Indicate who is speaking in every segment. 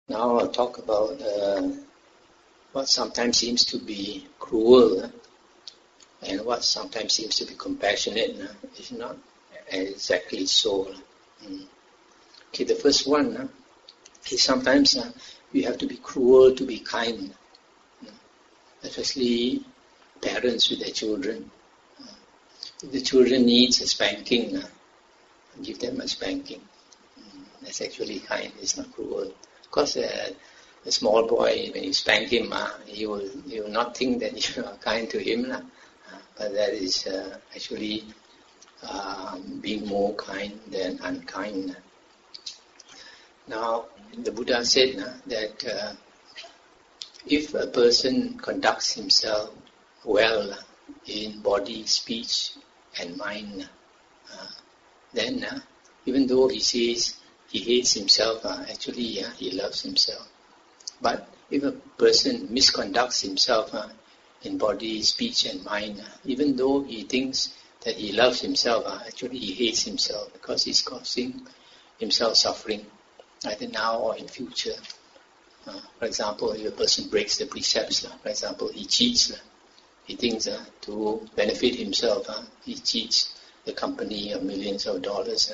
Speaker 1: Now I'll talk about what sometimes seems to be cruel and what sometimes seems to be compassionate. It's not exactly so. Okay, the first one is sometimes we have to be cruel to be kind, especially parents with their children. If the children needs a spanking, give them a spanking. That's actually kind, it's not cruel. Because a small boy, when you spank him, he will not think that you are kind to him. But that is actually being more kind than unkind. Now, the Buddha said that if a person conducts himself well in body, speech and mind, then even though he says he hates himself, actually he loves himself. But if a person misconducts himself in body, speech and mind, even though he thinks that he loves himself, actually he hates himself because he's causing himself suffering, either now or in future. For example, if a person breaks the precepts, for example, he cheats, he thinks to benefit himself, he cheats the company of millions of dollars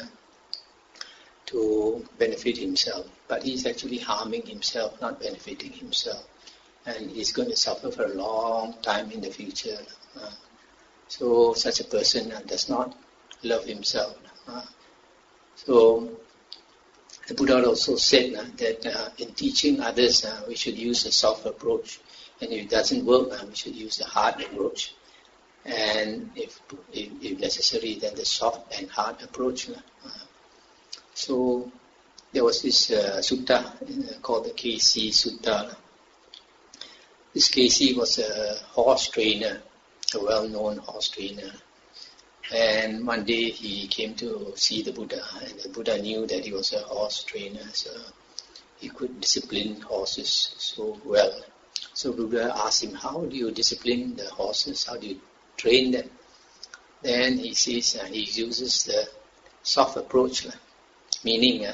Speaker 1: to benefit himself, but he's actually harming himself, not benefiting himself, and he's going to suffer for a long time in the future. So such a person does not love himself. So the Buddha also said that in teaching others we should use a soft approach, and if it doesn't work we should use the hard approach, and if necessary then the soft and hard approach. So there was this sutta called the KC Sutta. This KC was a horse trainer, a well-known horse trainer. And one day he came to see the Buddha, and the Buddha knew that he was a horse trainer, so he could discipline horses so well. So Buddha asked him, how do you discipline the horses? How do you train them? Then he says he uses the soft approach, meaning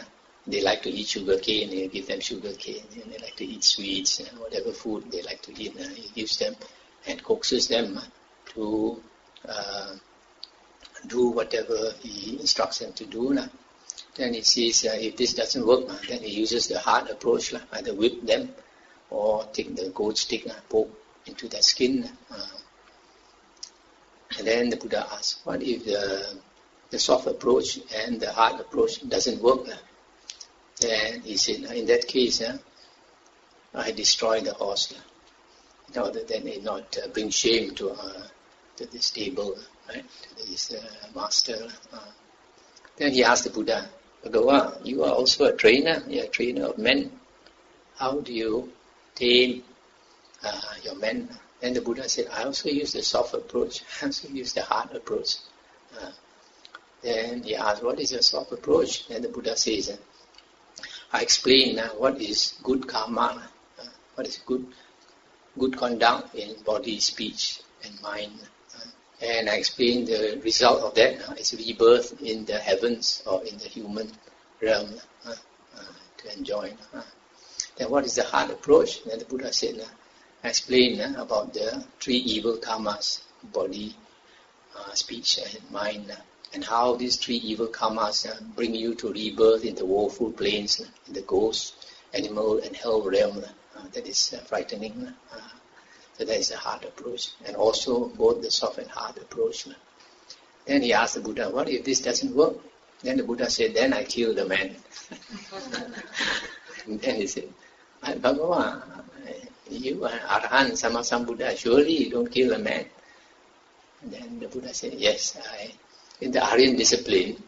Speaker 1: they like to eat sugar cane, he give them sugar cane, and they like to eat sweets, and whatever food they like to eat, he gives them and coaxes them to do whatever he instructs them to do. Then he says if this doesn't work, then he uses the hard approach, either whip them or take the goat stick, poke into their skin. And then the Buddha asks, what if the soft approach and the hard approach doesn't work? Then he said, in that case, I destroy the horse, in order that they not bring shame to the stable, right, to his master. Then he asked the Buddha, Bhagavan, you are also a trainer, you're a trainer of men. How do you tame your men? Then the Buddha said, I also use the soft approach, I also use the hard approach. Then he asked, what is your soft approach? Then the Buddha says, I explain what is good karma, what is good conduct in body, speech and mind. And I explain the result of that is rebirth in the heavens or in the human realm to enjoy. Then what is the hard approach? Then the Buddha said, I explain about the three evil karmas, body, speech and mind, and how these three evil karmas bring you to rebirth in the woeful planes, in the ghost, animal and hell realm. That is frightening. So that is the hard approach. And also both the soft and hard approach. Then he asked the Buddha, what if this doesn't work? Then the Buddha said, then I kill the man. And then he said, Bhagavan, you are Arahant, Sammasambuddha, surely you don't kill a man. And then the Buddha said, yes, in the Aryan discipline,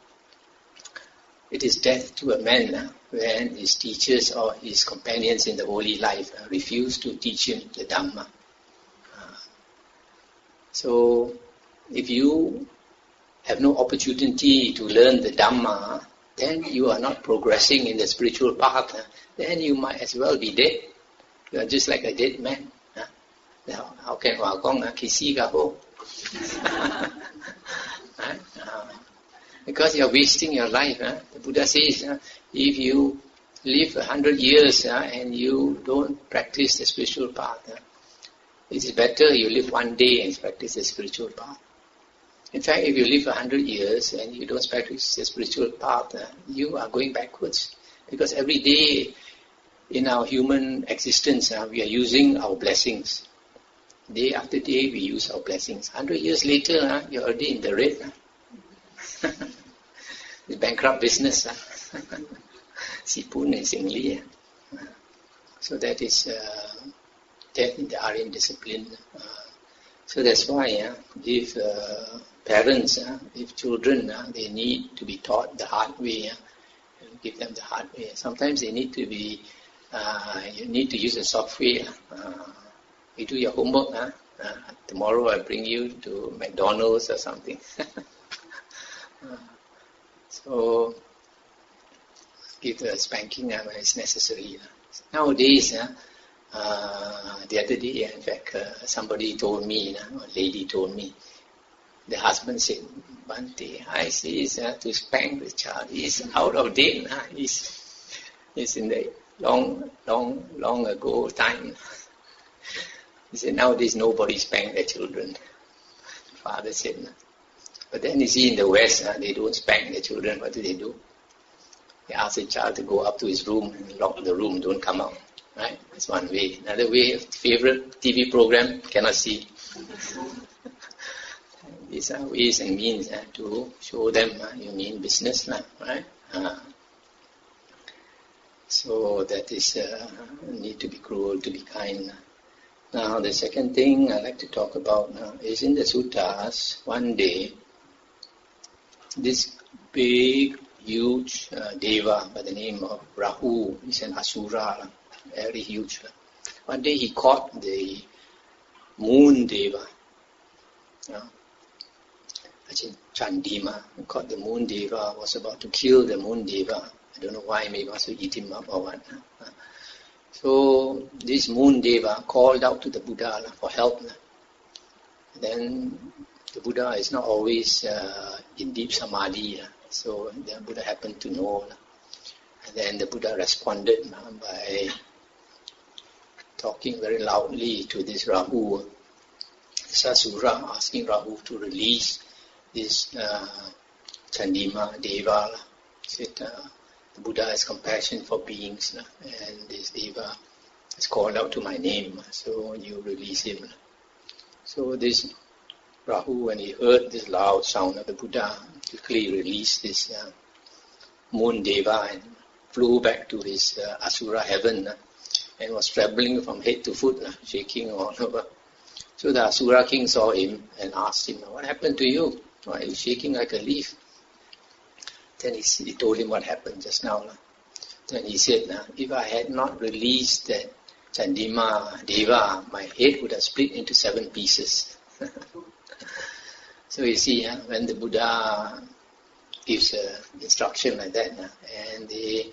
Speaker 1: it is death to a man when his teachers or his companions in the holy life refuse to teach him the Dhamma. So, if you have no opportunity to learn the Dhamma, then you are not progressing in the spiritual path. Then you might as well be dead. You are just like a dead man. Now, how can hòa con kisi ka ho? Because you are wasting your life. The Buddha says, if you live 100 years and you don't practice the spiritual path, it is better you live one day and practice the spiritual path. In fact, if you live 100 years and you don't practice the spiritual path, you are going backwards. Because every day in our human existence, we are using our blessings. Day after day, we use our blessings. 100 years later, you're already in the red. The bankrupt business. Sipun and Singli. So that is death in the Aryan discipline. So that's why if parents, if children, they need to be taught the hard way, give them the hard way. Sometimes they need to be, you need to use the software. You do your homework. Tomorrow I bring you to McDonald's or something. So give the spanking when it's necessary. Nowadays, the other day, in fact, somebody told me, a lady told me, the husband said, Bhante, I see to spank the child is out of date. It's in the long ago time. He said, nowadays nobody spank their children. The father said. But then you see in the West, they don't spank their children. What do? They ask the child to go up to his room and lock the room, don't come out. Right? That's one way. Another way, favorite TV program, cannot see. These are ways and means to show them you mean business. Right? So that is need to be cruel, to be kind. Now the second thing I'd like to talk about now is in the suttas, one day, this big, huge deva by the name of Rahu, is an asura, very huge. One day he caught the moon deva. Chandima caught the moon deva, was about to kill the moon deva. I don't know why, maybe he wants to eat him up or what. So this moon deva called out to the Buddha for help. Then the Buddha is not always in deep samadhi, so the Buddha happened to know. And then the Buddha responded by talking very loudly to this Rahu, Sasura, asking Rahu to release this Chandima Deva. Said, the Buddha has compassion for beings, and this Deva has called out to my name, so you release him. So this Rahu, when he heard this loud sound of the Buddha, quickly released this moon Deva and flew back to his Asura heaven and was trembling from head to foot, shaking all over. So the Asura king saw him and asked him, what happened to you? Why are you shaking like a leaf? Then he told him what happened just now. Then he said, if I had not released that Chandima Deva, my head would have split into 7 pieces. So you see, when the Buddha gives instruction like that, and they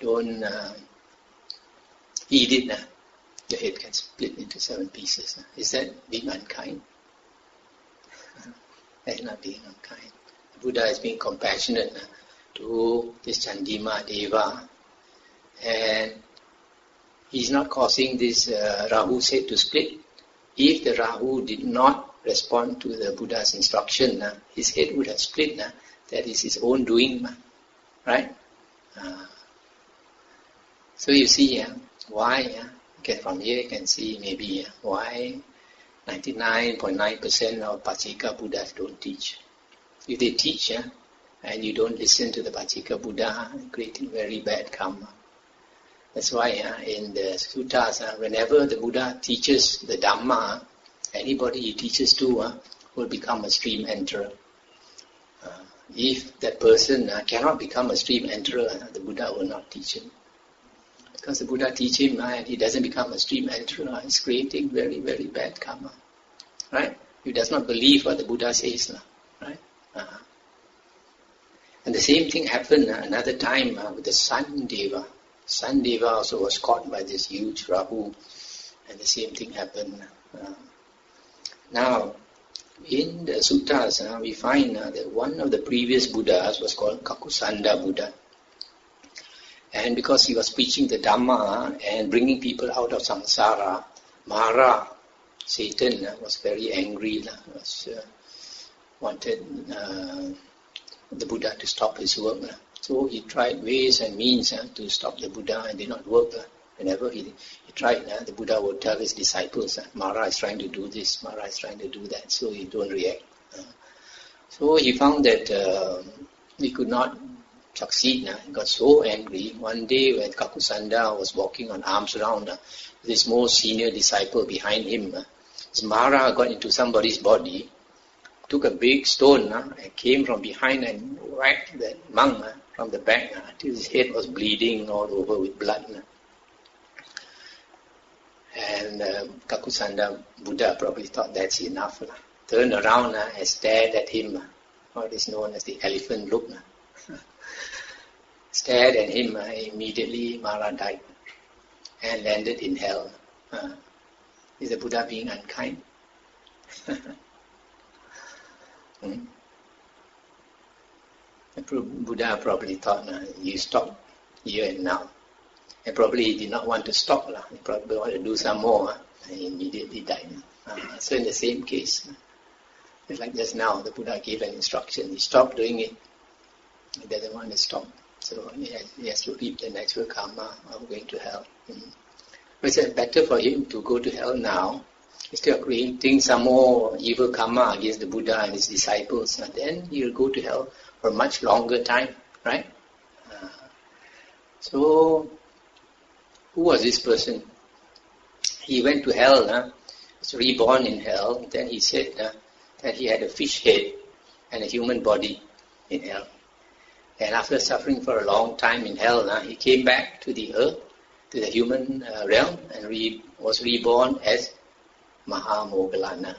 Speaker 1: don't heed it, the head can split into 7 pieces. Is that being unkind? That's not being unkind. The Buddha is being compassionate to this Chandima Deva, and he's not causing this Rahu's head to split. If the Rahu did not respond to the Buddha's instruction, his head would have split. That is his own doing, right? So you see, why? From here you can see maybe why 99.9% of Pachika Buddhas don't teach. If they teach, and you don't listen to the Pachika Buddha, creating very bad karma. That's why in the suttas, whenever the Buddha teaches the Dhamma, anybody he teaches to will become a stream enterer. If that person cannot become a stream enterer, the Buddha will not teach him. Because the Buddha teach him and he doesn't become a stream enterer, he's creating very, very bad karma. Right? He does not believe what the Buddha says. Right? And the same thing happened another time with the Sun Deva. Sun Deva also was caught by this huge Rahu, and the same thing happened. Now, in the suttas, we find that one of the previous Buddhas was called Kakusanda Buddha. And because he was preaching the Dhamma and bringing people out of samsara, Mara, Satan, was very angry, wanted the Buddha to stop his work. So he tried ways and means to stop the Buddha, and did not work. Whenever he tried, the Buddha would tell his disciples, Mara is trying to do this, Mara is trying to do that, so he don't react. So he found that he could not succeed. He got so angry. One day when Kakusanda was walking on arms round, with his most senior disciple behind him, his Mara got into somebody's body, took a big stone and came from behind and whacked that monk from the back until his head was bleeding all over with blood. And Kakusanda Buddha probably thought that's enough. Turned around and stared at him, what is known as the elephant look. Stared at him, immediately Mara died and landed in hell. Is the Buddha being unkind? The Buddha probably thought, you stop here and now. And probably he did not want to stop. He probably wanted to do some more. And he immediately died. So in the same case, it's like just now, the Buddha gave an instruction. He stopped doing it. He doesn't want to stop. So he has to reap the natural karma of going to hell. But it's better for him to go to hell now, instead of creating some more evil karma against the Buddha and his disciples. And then he will go to hell for a much longer time, right? So, who was this person? He went to hell, was reborn in hell. Then he said that he had a fish head and a human body in hell. And after suffering for a long time in hell, he came back to the earth, to the human realm, and was reborn as Mahamoggallana.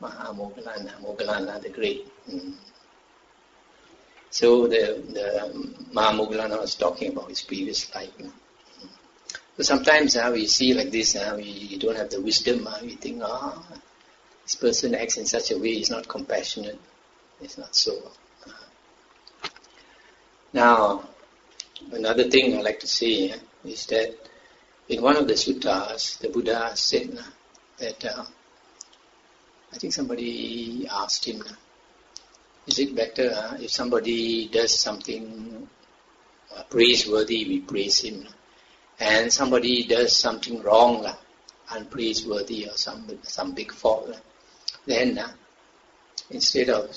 Speaker 1: Moggallana the Great. So the Mahamoggallana was talking about his previous life. So sometimes we see like this, we don't have the wisdom, we think, this person acts in such a way, he's not compassionate. It's not so. Now, another thing I like to say is that in one of the suttas, the Buddha said that, I think somebody asked him, is it better if somebody does something praiseworthy, we praise him, and somebody does something wrong, unpraiseworthy or some big fault, then instead of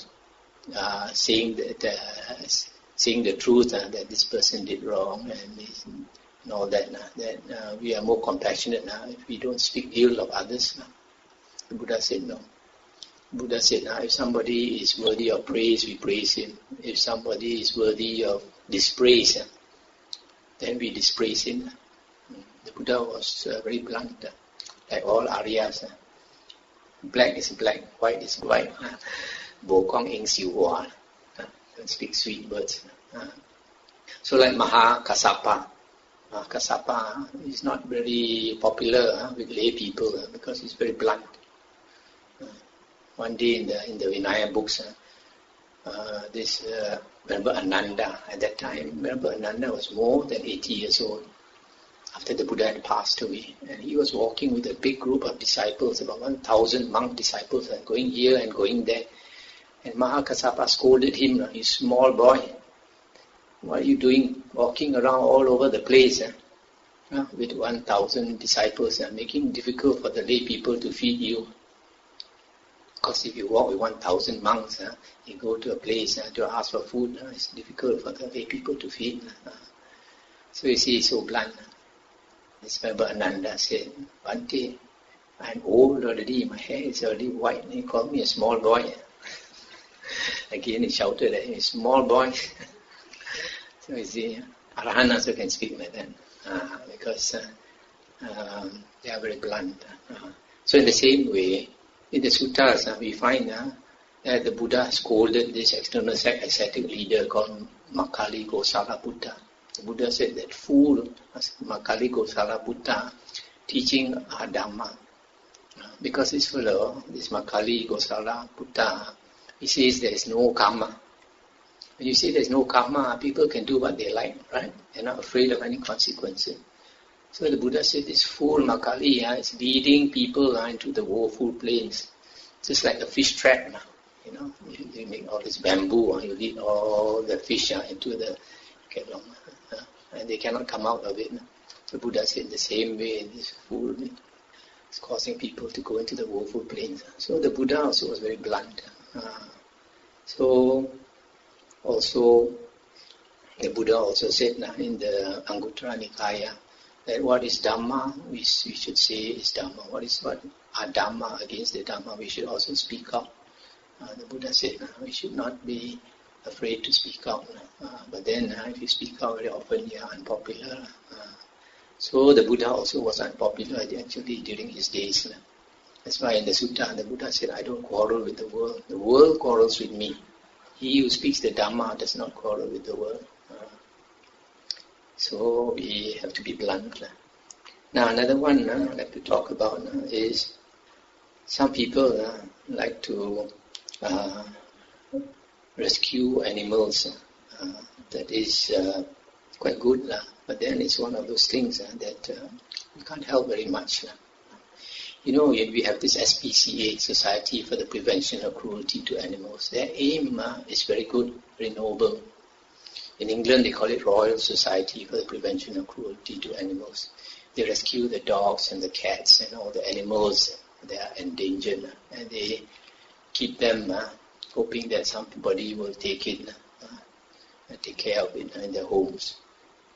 Speaker 1: saying the truth that this person did wrong and all that, that we are more compassionate now if we don't speak ill of others. The Buddha said no. Buddha said, if somebody is worthy of praise, we praise him. If somebody is worthy of dispraise, then we dispraise him. The Buddha was very blunt, like all Aryas. Black is black, white is white. Bo Kong Ing Siu Hua. Don't speak sweet words. So like Kassapa is not very popular with lay people because he's very blunt. One day in the Vinaya books, remember Ananda at that time. Remember Ananda was more than 80 years old after the Buddha had passed away, and he was walking with a big group of disciples, about 1,000 monk disciples, and going here and going there. And Mahakassapa scolded him, "You small boy, what are you doing walking around all over the place with 1,000 disciples, making it difficult for the lay people to feed you? Because if you walk with 1,000 monks, you go to a place to ask for food, it's difficult for the lay people to feed." So you see, he's so blunt. This member Ananda said, "Bhante, I'm old already, my hair is already white, and he called me a small boy." Again he shouted at him, "Small boy." So you see, Arahant also can speak like that, because they are very blunt. So in the same way, in the suttas, we find that the Buddha scolded this external ascetic leader called Makkhali Gosala Buddha. The Buddha said that fool, Makkhali Gosala Buddha, teaching Dhamma. Because this fellow, this Makkhali Gosala Buddha, he says there is no karma. When you say there's no karma, people can do what they like, right? They're not afraid of any consequences. So the Buddha said this fool Makali is leading people into the woeful plains. Just like a fish trap. You make all this bamboo, you lead all the fish into the ketong, and they cannot come out of it. The Buddha said the same way, this fool is causing people to go into the woeful plains. So the Buddha also was very blunt. So also the Buddha also said in the Anguttara Nikaya that what is Dhamma, we should say is Dhamma. What are Dhamma against the Dhamma, we should also speak out. The Buddha said we should not be afraid to speak out. But then if you speak out very often, you are unpopular. So the Buddha also was unpopular actually during his days. That's why in the Sutta, the Buddha said, I don't quarrel with the world. The world quarrels with me. He who speaks the Dhamma does not quarrel with the world. So we have to be blunt. Now another one I'd like to talk about is some people like to rescue animals. That is quite good, but then it's one of those things that you can't help very much. We have this SPCA, Society for the Prevention of Cruelty to Animals. Their aim is very good, very noble. In England, they call it Royal Society for the Prevention of Cruelty to Animals. They rescue the dogs and the cats and all the animals that are endangered, and they keep them, hoping that somebody will take it and take care of it in their homes.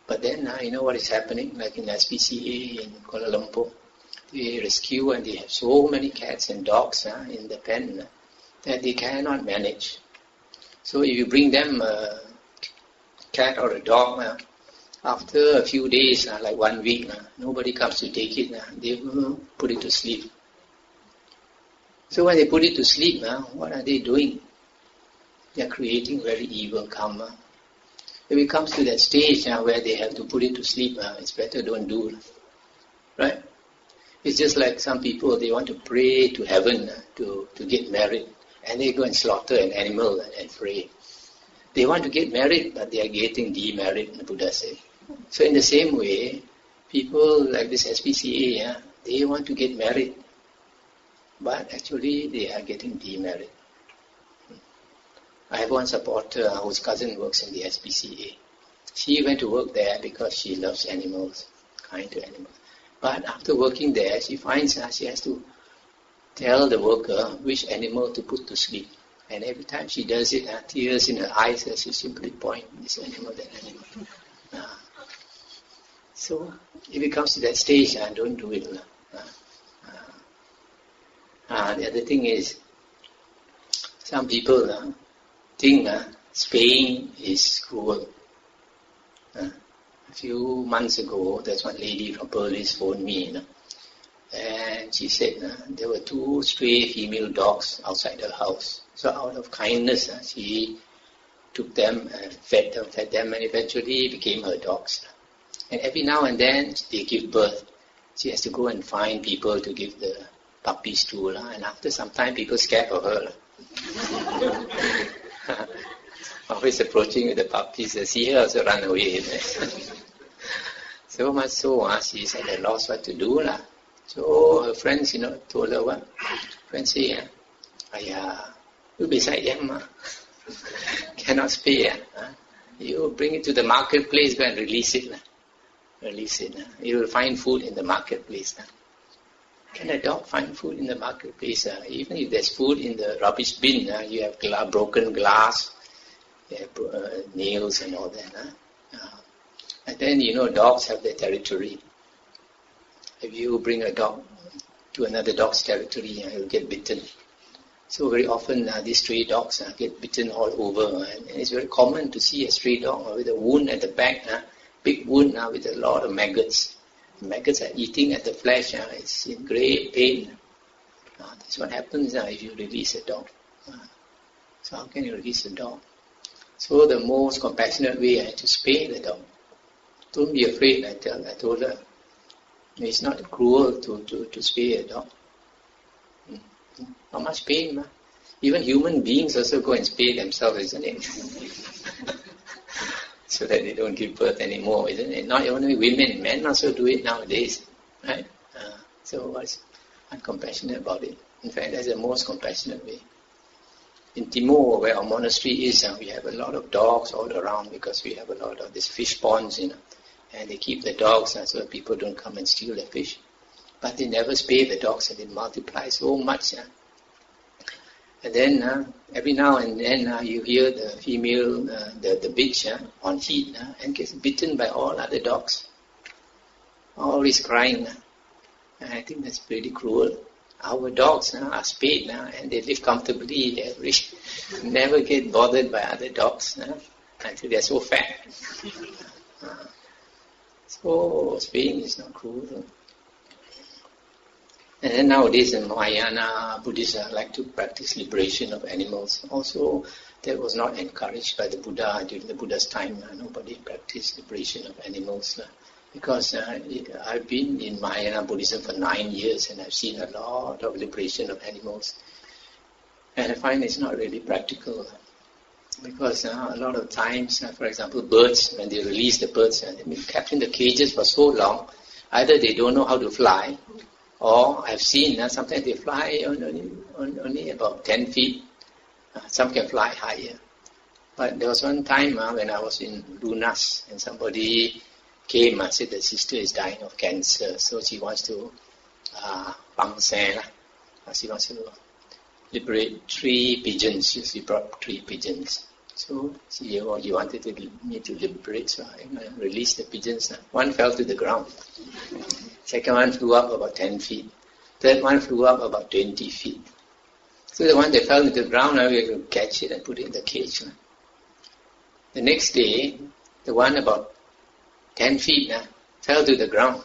Speaker 1: But then, what is happening? Like in SPCA in Kuala Lumpur, they rescue and they have so many cats and dogs in the pen that they cannot manage. So if you bring them cat or a dog, after a few days, like 1 week, nobody comes to take it, they will put it to sleep. So when they put it to sleep, what are they doing? They are creating very evil karma. If it comes to that stage where they have to put it to sleep, it's better don't do it. Right? It's just like some people, they want to pray to heaven to get married, and they go and slaughter an animal and pray. They want to get married, but they are getting demarried, the Buddha said. So in the same way, people like this SPCA, they want to get married, but actually they are getting demarried. I have one supporter whose cousin works in the SPCA. She went to work there because she loves animals, kind to animals. But after working there, she finds she has to tell the worker which animal to put to sleep. And every time she does it, tears in her eyes, she simply point, this animal, that animal. So if it comes to that stage, don't do it. The other thing is, some people think spaying is cruel. A few months ago, there's one lady from Perlis phoned me, and she said there were 2 stray female dogs outside her house. So out of kindness, she took them and fed them, and eventually became her dogs. And every now and then, they give birth. She has to go and find people to give the puppies to, and after some time, people scared of her. Always approaching with the puppies, they see her also run away. So much so, she's at a loss what to do. So her friends, told her what? Friends say, you beside them, cannot spay. You bring it to the marketplace, go and release it. You will find food in the marketplace. Can a dog find food in the marketplace? Even if there's food in the rubbish bin, you have broken glass, you have nails and all that. And then, dogs have their territory. If you bring a dog to another dog's territory, you'll get bitten. So very often, these stray dogs get bitten all over. And it's very common to see a stray dog with a wound at the back, big wound with a lot of maggots. The maggots are eating at the flesh. It's in great pain. That's what happens if you release a dog. So how can you release a dog? So the most compassionate way is to spay the dog. Don't be afraid, I told her. It's not cruel to spay a dog. Not much pain. Even human beings also go and spay themselves, isn't it? So that they don't give birth anymore, isn't it? Not only women, men also do it nowadays, right? So what's uncompassionate about it? In fact, that's the most compassionate way. In Timor, where our monastery is, we have a lot of dogs all around because we have a lot of these fish ponds, and they keep the dogs so that people don't come and steal the fish. But they never spay the dogs, and they multiply so much. And then every now and then you hear the female, the bitch on heat and gets bitten by all other dogs. Always crying. And I think that's pretty cruel. Our dogs are spayed and they live comfortably. They never get bothered by other dogs until they're so fat. So spaying is not cruel. And then nowadays in Mahayana Buddhists like to practice liberation of animals. Also, that was not encouraged by the Buddha during the Buddha's time. Nobody practiced liberation of animals. Because I've been in Mahayana Buddhism for 9 years and I've seen a lot of liberation of animals. And I find it's not really practical. Because a lot of times, for example, birds, when they release the birds, they've been kept in the cages for so long, either they don't know how to fly, or I've seen sometimes they fly only about 10 feet. Some can fly higher. But there was one time when I was in Lunas and somebody came and said the sister is dying of cancer, so she wants to she wants to liberate 3 pigeons. She brought 3 pigeons. So she wanted me to liberate, so I released the pigeons. One fell to the ground. Second one flew up about 10 feet. Third one flew up about 20 feet. So the one that fell to the ground, we had to catch it and put it in the cage. The next day, the one about 10 feet fell to the ground.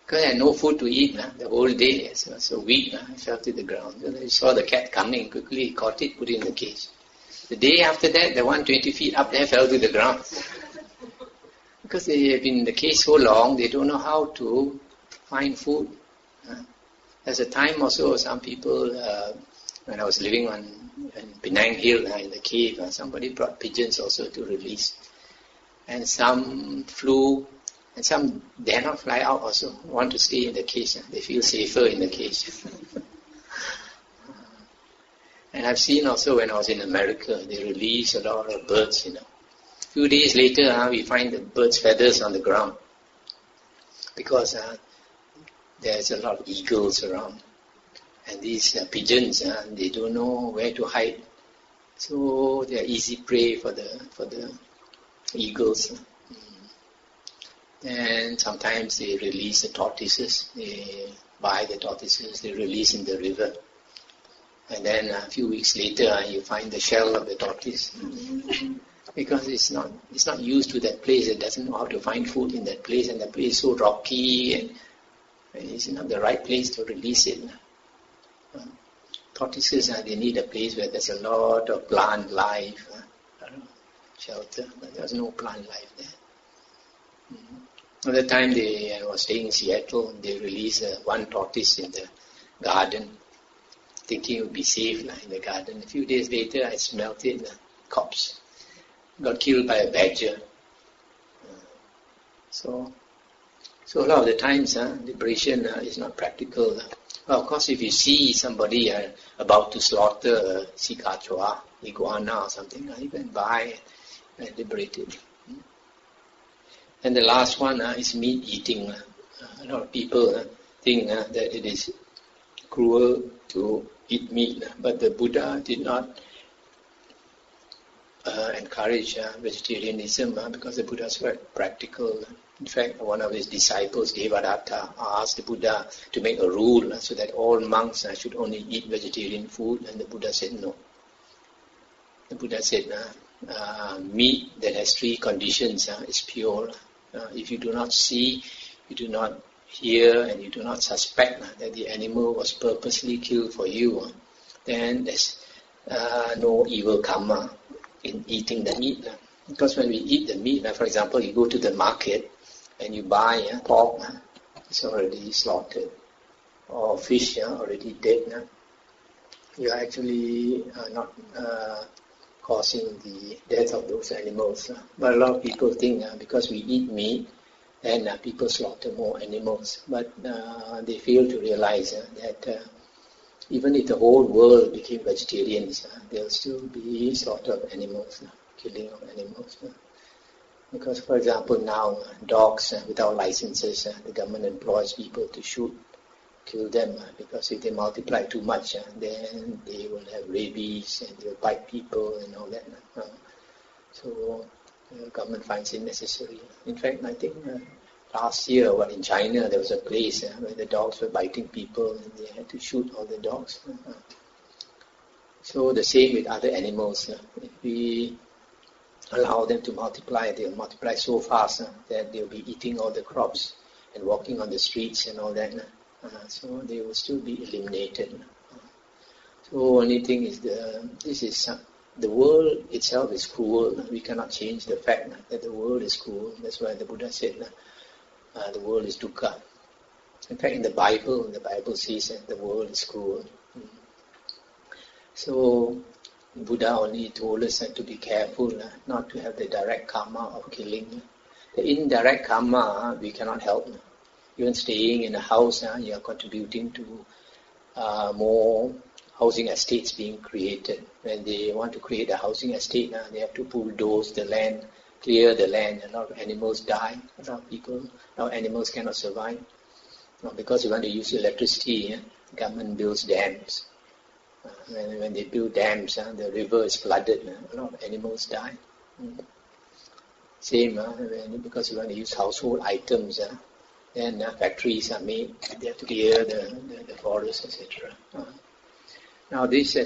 Speaker 1: Because I had no food to eat the whole day. So I was so weak, I fell to the ground. So I saw the cat coming, quickly caught it, put it in the cage. The day after that, the one 20 feet up there fell to the ground. Because they have been in the cage so long, they don't know how to find food. There's a time also, some people, when I was living on Penang Hill in the cave, somebody brought pigeons also to release. And some flew, and some dare not fly out also, want to stay in the cage. They feel safer in the cage. And I've seen also when I was in America, they release a lot of birds, A few days later, we find the birds' feathers on the ground. Because there's a lot of eagles around. And these pigeons, they don't know where to hide. So they are easy prey for the eagles. And sometimes they release the tortoises. They buy the tortoises, they release in the river. And then a few weeks later, you find the shell of the tortoise. Because it's not used to that place. It doesn't know how to find food in that place. And the place is so rocky and it's not the right place to release it. Tortoises, they need a place where there's a lot of plant life, shelter, but there's no plant life there. Another time I was staying in Seattle, they released one tortoise in the garden, thinking it would be safe in the garden. A few days later, I smelt it, the corpse. Got killed by a badger. So a lot of the times, liberation is not practical. Well, of course, if you see somebody about to slaughter a sikachua, iguana or something, you can buy and liberate it. And the last one is meat eating. A lot of people think that it is cruel to eat meat, but the Buddha did not encourage vegetarianism because the Buddha is very practical. In fact, one of his disciples, Devadatta, asked the Buddha to make a rule so that all monks should only eat vegetarian food, and the Buddha said no. The Buddha said, meat that has 3 conditions is pure. If you do not see, you do not hear, and you do not suspect that the animal was purposely killed for you, then there's no evil karma in eating the meat. Because when we eat the meat, for example, you go to the market and you buy pork, it's already slaughtered, or fish already dead. you are actually not causing the death of those animals. But a lot of people think because we eat meat, and people slaughter more animals. But they fail to realize that even if the whole world became vegetarians, there will still be slaughter of animals, killing of animals. Because, for example, now dogs without licenses, the government employs people to kill them, because if they multiply too much, then they will have rabies and they will bite people and all that. So the government finds it necessary. In fact, I think last year, in China, there was a place where the dogs were biting people and they had to shoot all the dogs. So the same with other animals. If we allow them to multiply, they'll multiply so fast that they'll be eating all the crops and walking on the streets and all that. So they will still be eliminated. So only thing is the world itself is cruel. We cannot change the fact that the world is cruel. That's why the Buddha said the world is dukkha. In fact, in the Bible says that the world is cruel. So Buddha only told us to be careful, not to have the direct karma of killing. The indirect karma, we cannot help. Even staying in a house, you are contributing to more housing estates being created. When they want to create a housing estate, they have to bulldoze the land, clear the land. A lot of animals die. A lot of animals cannot survive. Because you want to use electricity, government builds dams. When they build dams, the river is flooded. A lot of animals die. Same, because you want to use household items, then factories are made. They have to clear the forest, etc. Now this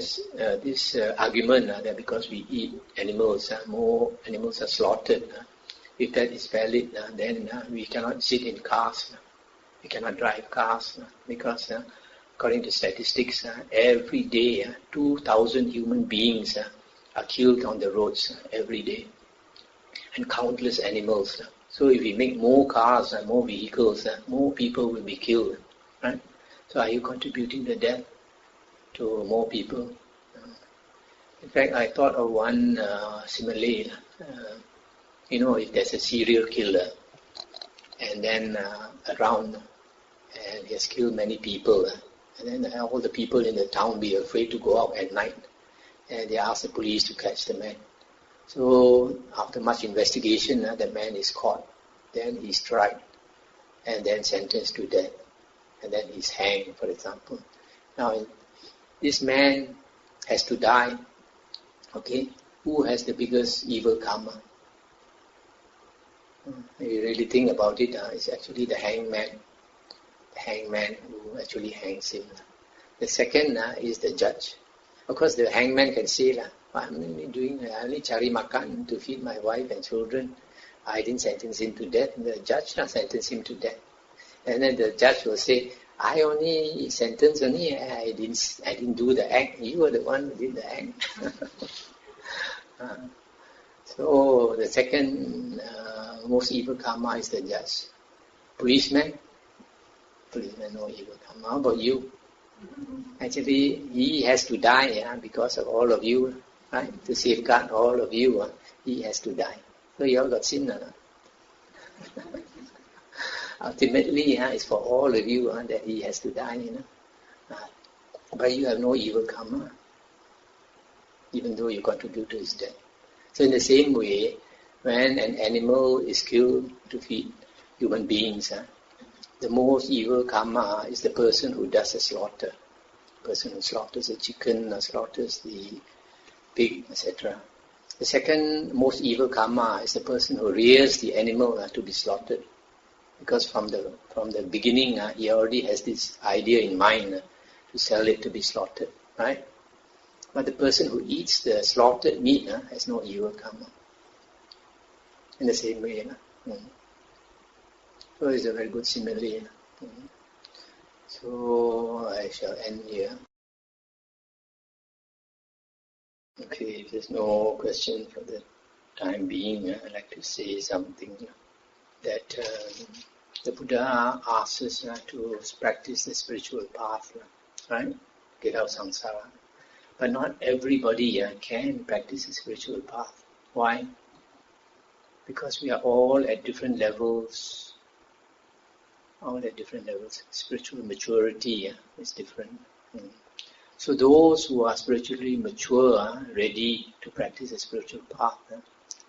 Speaker 1: argument that because we eat animals, more animals are slaughtered. If that is valid, then we cannot sit in cars. We cannot drive cars because according to statistics, every day 2,000 human beings are killed on the roads every day, and countless animals. So if we make more cars and more vehicles, more people will be killed, right? So are you contributing the death to more people? In fact, I thought of one simile. If there's a serial killer and then around and he has killed many people, and then all the people in the town be afraid to go out at night, and they ask the police to catch the man. So after much investigation, the man is caught, then he's tried, and then sentenced to death, and then he's hanged, for example. Now, this man has to die, okay? Who has the biggest evil karma? If you really think about it, it's actually the hangman who actually hangs him. The second is the judge. Of course, the hangman can say, I only cari makan to feed my wife and children. I didn't sentence him to death. The judge sentenced him to death. And then the judge will say, I only sentenced I didn't do the act. You were the one who did the act. So the second most evil karma is the judge. Policeman, no evil karma. How about you? Actually, he has to die because of all of you, right? To safeguard all of you, he has to die. So you all got sin. Ultimately, it's for all of you that he has to die. But you have no evil karma, even though you contribute to his death. So in the same way, when an animal is killed to feed human beings, the most evil karma is the person who does the slaughter. The person who slaughters the chicken, or slaughters the pig, etc. The second most evil karma is the person who rears the animal to be slaughtered. Because from the beginning, he already has this idea in mind to sell it to be slaughtered, right? But the person who eats the slaughtered meat has no evil karma. In the same way. So it's a very good simile. So I shall end here. Okay, if there's no question for the time being, I'd like to say something that the Buddha asks us to practice the spiritual path, right? Get out samsara. But not everybody can practice a spiritual path. Why? Because we are all at different levels. All at different levels. Spiritual maturity is different. So those who are spiritually mature, ready to practice a spiritual path,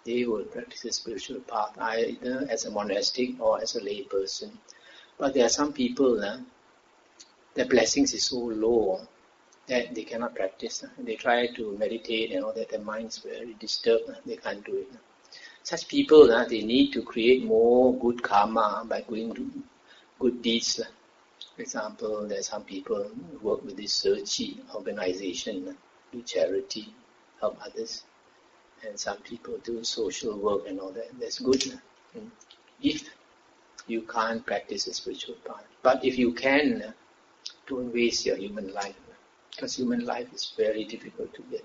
Speaker 1: they will practice a spiritual path either as a monastic or as a lay person. But there are some people, their blessings is so low that they cannot practice. They try to meditate and all that, their mind is very disturbed. They can't do it. Such people, they need to create more good karma by doing good deeds. For example, there are some people who work with this Searchy organization, do charity, help others. And some people do social work and all that. That's good. If you can't practice a spiritual path. But if you can, don't waste your human life. Because human life is very difficult to get.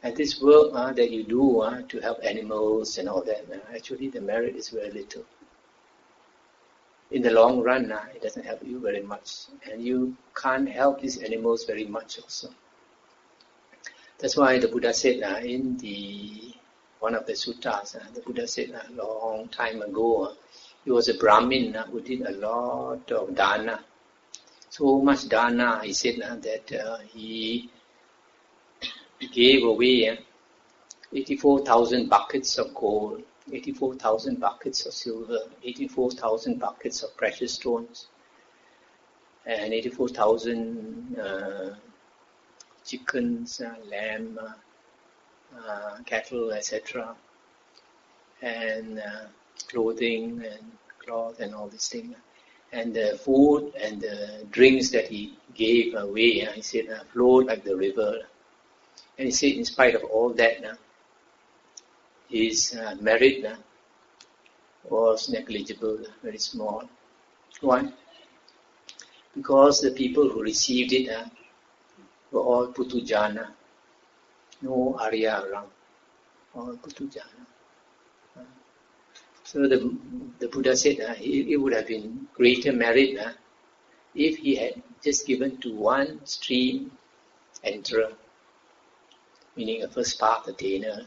Speaker 1: And this work that you do to help animals and all that, actually the merit is very little. In the long run, it doesn't help you very much. And you can't help these animals very much also. That's why the Buddha said in one of the suttas, the Buddha said a long time ago, he was a Brahmin who did a lot of dana. So much dana, he said that he gave away 84,000 buckets of gold, 84,000 buckets of silver, 84,000 buckets of precious stones, and 84,000 chickens, lamb, cattle, etc., and clothing and cloth and all these things. And the food and the drinks that he gave away, he said, flowed like the river. And he said, in spite of all that, his merit was negligible, very small. Why? Because the people who received it were all putujana, no Arya around, all putujana. So the Buddha said it would have been greater merit if he had just given to one stream enterer, meaning a first path attainer.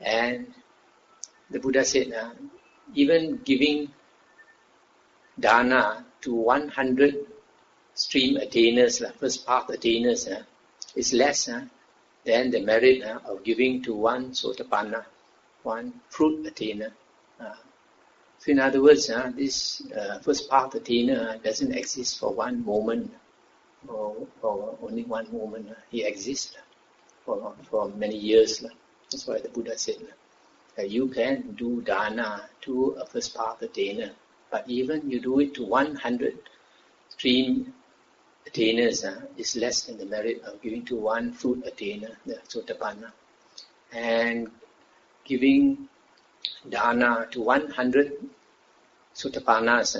Speaker 1: And the Buddha said, even giving dana to 100 stream attainers, first path attainers, is less than the merit of giving to one sotapanna, one fruit attainer. So in other words, this first path attainer doesn't exist for one moment or only one moment. He exists for many years. That's why the Buddha said you can do dana to a first path attainer, but even you do it to 100 stream attainers is less than the merit of giving to one fruit attainer, the sotapanna. And giving dana to 100 sotapannas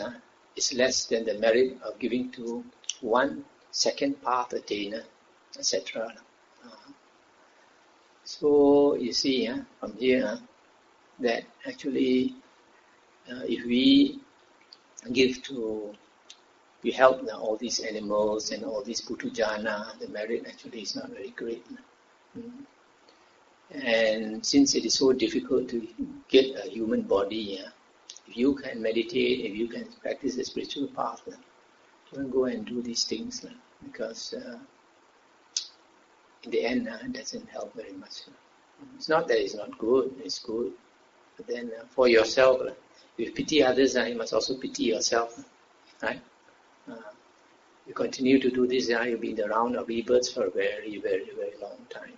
Speaker 1: is less than the merit of giving to one second path attainer, etc. So you see from here that actually if we help all these animals and all these putujana, the merit actually is not very great. And since it is so difficult to get a human body, if you can meditate, if you can practice the spiritual path, don't go and do these things because in the end it doesn't help very much. It's not that it's not good, it's good. But then for yourself, if you pity others, you must also pity yourself. Right? You continue to do this, you'll be in the round of rebirths for a very, very, very long time.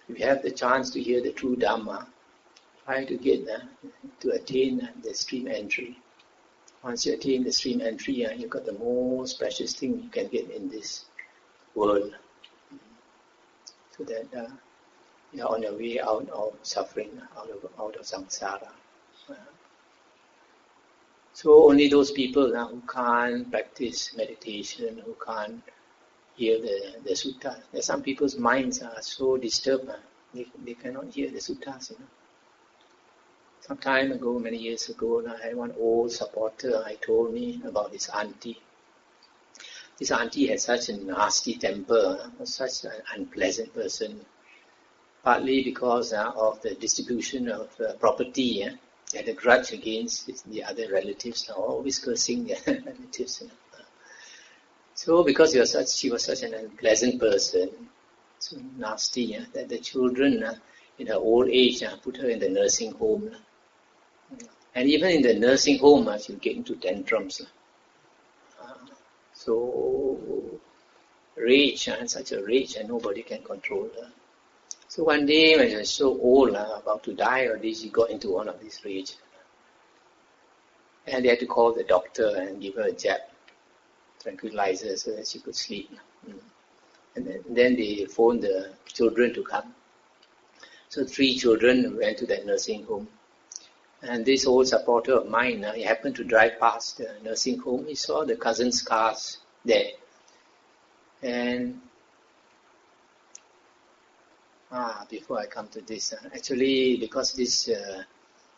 Speaker 1: If you have the chance to hear the true Dhamma, try to get to attain the stream entry. Once you attain the stream entry, you've got the most precious thing you can get in this world. So that you're on your way out of suffering, out of samsara. So only those people who can't practice meditation, who can't hear the suttas. There's some people's minds are so disturbed, they cannot hear the suttas. Some time ago, many years ago, I had one old supporter. I told me about his auntie. This auntie had such a nasty temper, was such an unpleasant person, partly because of the distribution of property. They had a grudge against the other relatives, always cursing their relatives. So because she was such an unpleasant person, so nasty, that the children in her old age put her in the nursing home. And even in the nursing home, she would get into tantrums. So rage, such a rage, and nobody can control her. So one day when she was so old, about to die already, she got into one of these rage. And they had to call the doctor and give her a jab, tranquilizer, so that she could sleep. And then they phoned the children to come. So 3 children went to that nursing home. And this old supporter of mine, he happened to drive past the nursing home. He saw the cousin's cars there. And before I come to this, actually, because this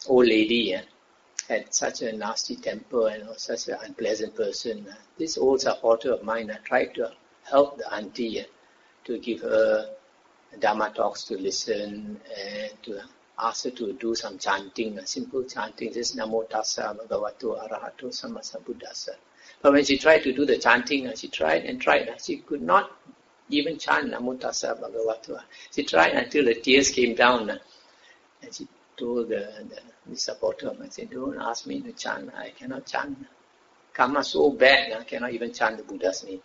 Speaker 1: old lady had such a nasty temper and was such an unpleasant person, this old supporter of mine tried to help the auntie to give her Dhamma talks to listen and to ask her to do some chanting, simple chanting, just Namo Tassa Bhagavato Arahato Sammasambuddhassa. But when she tried to do the chanting, she tried and tried. She could not even chant Namo Tassa Bhagavato. She tried until the tears came down. And she told the supporter, I said, don't ask me to chant. I cannot chant. Karma so bad, I cannot even chant the Buddha's name.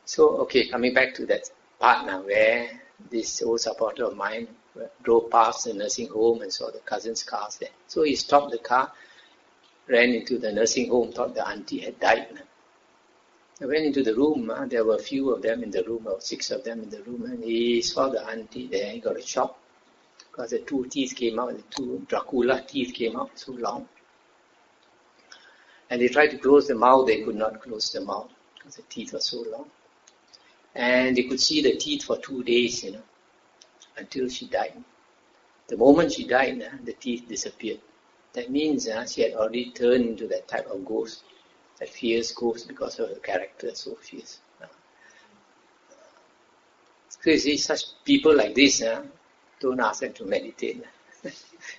Speaker 1: So, okay, coming back to that part now, where this old supporter of mine drove past the nursing home and saw the cousin's cars there. So he stopped the car, ran into the nursing home, thought the auntie had died. I went into the room, there were a few of them in the room, or 6 of them in the room, and he saw the auntie there. He got a shock because the 2 teeth came out, the 2 Dracula teeth came out so long. And they tried to close the mouth, they could not close the mouth because the teeth were so long. And they could see the teeth for 2 days, until she died. The moment she died, the teeth disappeared. That means she had already turned into that type of ghost, that fierce ghost, because of her character so fierce. So you see, such people like this, don't ask them to meditate.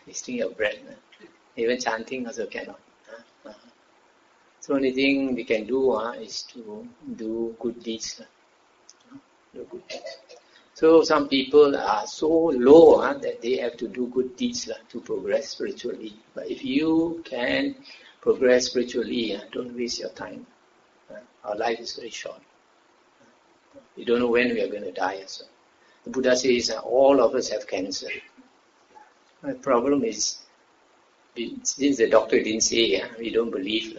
Speaker 1: Wasting your breath. Even chanting also cannot. So the only thing we can do is to do good deeds. Do good deeds. So some people are so low that they have to do good deeds to progress spiritually. But if you can progress spiritually, don't waste your time. Our life is very short. We don't know when we are going to die. So the Buddha says all of us have cancer. The problem is, since the doctor didn't say, we don't believe.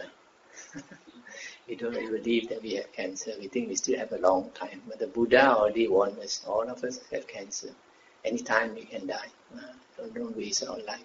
Speaker 1: We don't believe that we have cancer. We think we still have a long time. But the Buddha already warned us, all of us have cancer. Anytime we can die. Don't waste our life.